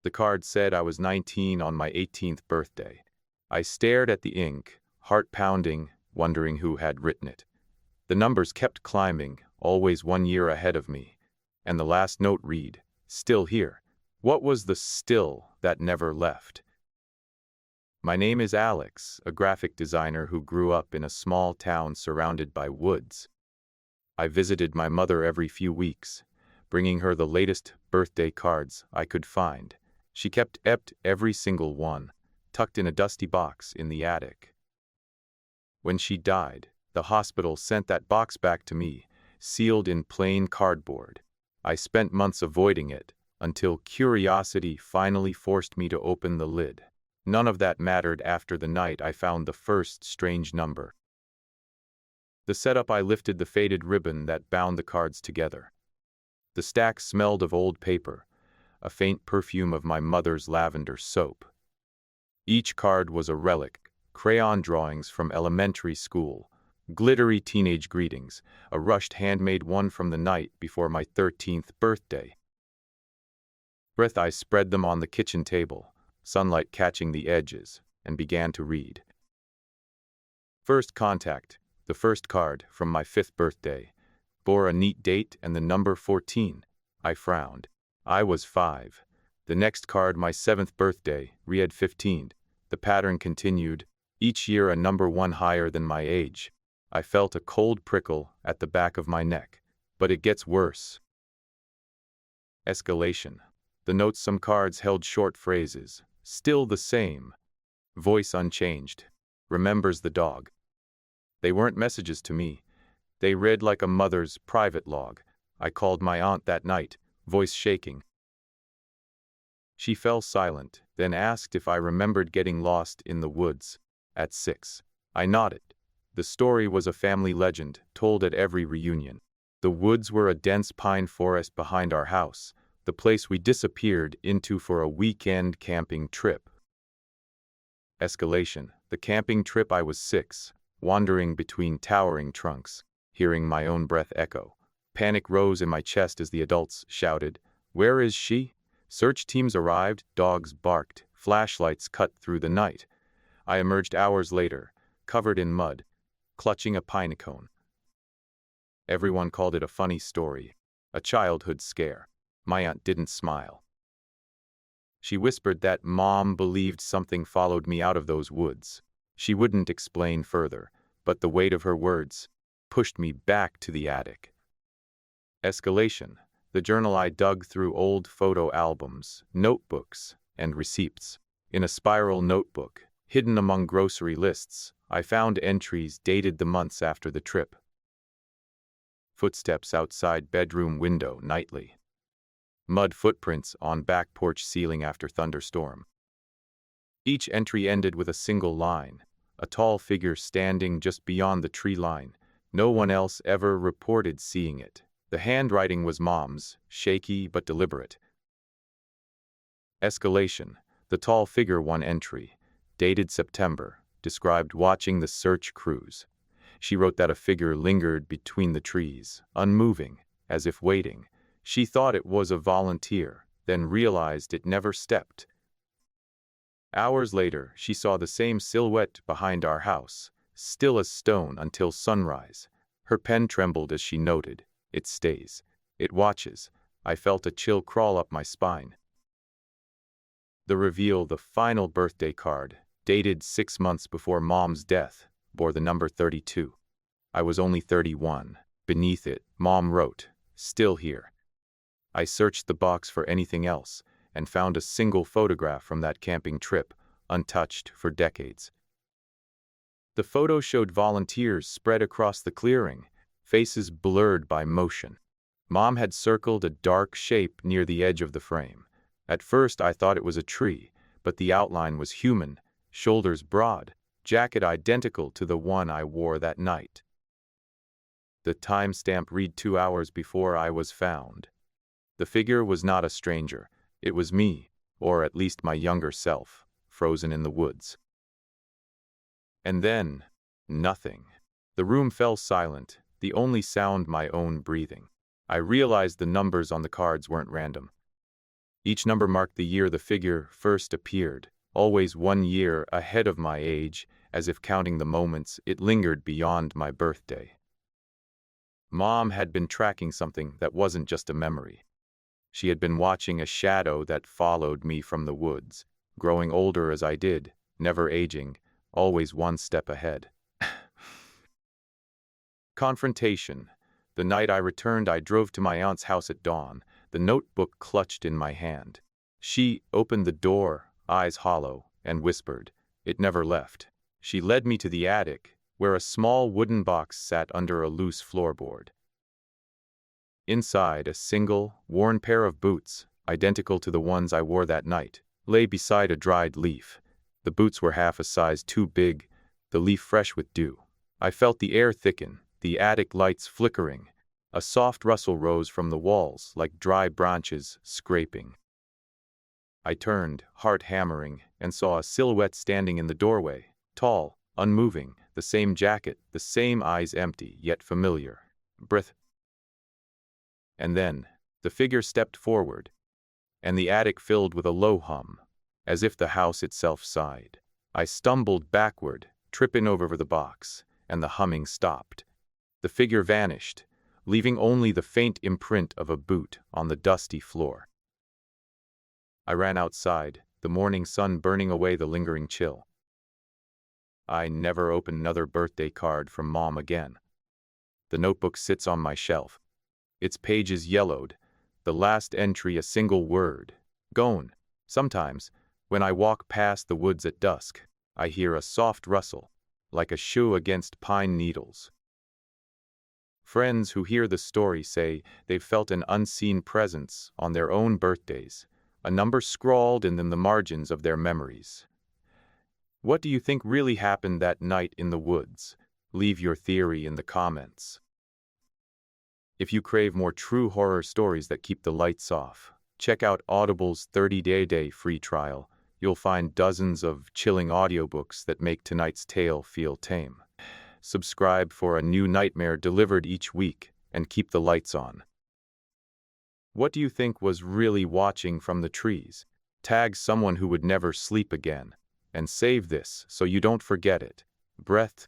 The card said I was 19 on my 18th birthday. I stared at the ink, heart pounding, wondering who had written it. The numbers kept climbing, always 1 year ahead of me. And the last note read, "Still here." What was the still that never left? My name is Alex, a graphic designer who grew up in a small town surrounded by woods. I visited my mother every few weeks, bringing her the latest birthday cards I could find. She kept every single one, tucked in a dusty box in the attic. When she died, the hospital sent that box back to me, sealed in plain cardboard. I spent months avoiding it, until curiosity finally forced me to open the lid. None of that mattered after the night I found the first strange number. The setup, I lifted the faded ribbon that bound the cards together. The stack smelled of old paper, a faint perfume of my mother's lavender soap. Each card was a relic, crayon drawings from elementary school, glittery teenage greetings, a rushed handmade one from the night before my 13th birthday. I spread them on the kitchen table, sunlight catching the edges, and began to read. First contact, the first card from my 5th birthday, bore a neat date and the number 14. I frowned. I was 5. The next card, my 7th birthday, read 15. The pattern continued, each year a number 1 higher than my age. I felt a cold prickle at the back of my neck. But it gets worse. Escalation. The notes, some cards held short phrases. Still the same. Voice unchanged. Remembers the dog. They weren't messages to me. They read like a mother's private log. I called my aunt that night, voice shaking. She fell silent, then asked if I remembered getting lost in the woods at 6. I nodded. The story was a family legend, told at every reunion. The woods were a dense pine forest behind our house, the place we disappeared into for a weekend camping trip. Escalation. The camping trip, I was 6, wandering between towering trunks, hearing my own breath echo. Panic rose in my chest as the adults shouted, "Where is she?" Search teams arrived, dogs barked, flashlights cut through the night. I emerged hours later, covered in mud, clutching a pine cone. Everyone called it a funny story, a childhood scare. My aunt didn't smile. She whispered that Mom believed something followed me out of those woods. She wouldn't explain further, but the weight of her words pushed me back to the attic. Escalation. The journal, I dug through old photo albums, notebooks, and receipts. In a spiral notebook, hidden among grocery lists, I found entries dated the months after the trip. Footsteps outside bedroom window nightly. Mud footprints on back porch ceiling after thunderstorm. Each entry ended with a single line, a tall figure standing just beyond the tree line. No one else ever reported seeing it. The handwriting was Mom's, shaky but deliberate. Escalation. The tall figure, one entry, dated September, described watching the search cruise. She wrote that a figure lingered between the trees, unmoving, as if waiting. She thought it was a volunteer, then realized it never stepped. Hours later, she saw the same silhouette behind our house, still as stone until sunrise. Her pen trembled as she noted, "It stays. It watches." I felt a chill crawl up my spine. The reveal, the final birthday card, dated 6 months before Mom's death, bore the number 32. I was only 31. Beneath it, Mom wrote, "Still here." I searched the box for anything else, and found a single photograph from that camping trip, untouched for decades. The photo showed volunteers spread across the clearing, faces blurred by motion. Mom had circled a dark shape near the edge of the frame. At first I thought it was a tree, but the outline was human, shoulders broad, jacket identical to the one I wore that night. The timestamp read 2 hours before I was found. The figure was not a stranger. It was me, or at least my younger self, frozen in the woods. And then, nothing. The room fell silent, the only sound my own breathing. I realized the numbers on the cards weren't random. Each number marked the year the figure first appeared, always 1 year ahead of my age, as if counting the moments it lingered beyond my birthday. Mom had been tracking something that wasn't just a memory. She had been watching a shadow that followed me from the woods, growing older as I did, never aging, always one step ahead. Confrontation. The night I returned, I drove to my aunt's house at dawn, the notebook clutched in my hand. She opened the door, eyes hollow, and whispered. It never left. She led me to the attic, where a small wooden box sat under a loose floorboard. Inside, a single, worn pair of boots, identical to the ones I wore that night, lay beside a dried leaf. The boots were half a size too big, the leaf fresh with dew. I felt the air thicken, the attic lights flickering. A soft rustle rose from the walls, like dry branches scraping. I turned, heart hammering, and saw a silhouette standing in the doorway, tall, unmoving, the same jacket, the same eyes empty, yet familiar. Breath. And then, the figure stepped forward, and the attic filled with a low hum, as if the house itself sighed. I stumbled backward, tripping over the box, and the humming stopped. The figure vanished, leaving only the faint imprint of a boot on the dusty floor. I ran outside, the morning sun burning away the lingering chill. I never opened another birthday card from Mom again. The notebook sits on my shelf, its pages yellowed, the last entry a single word, gone. Sometimes, when I walk past the woods at dusk, I hear a soft rustle, like a shoe against pine needles. Friends who hear the story say they've felt an unseen presence on their own birthdays, a number scrawled in the margins of their memories. What do you think really happened that night in the woods? Leave your theory in the comments. If you crave more true horror stories that keep the lights off, check out Audible's 30-day free trial. You'll find dozens of chilling audiobooks that make tonight's tale feel tame. Subscribe for a new nightmare delivered each week, and keep the lights on. What do you think was really watching from the trees? Tag someone who would never sleep again, and save this so you don't forget it. Breath.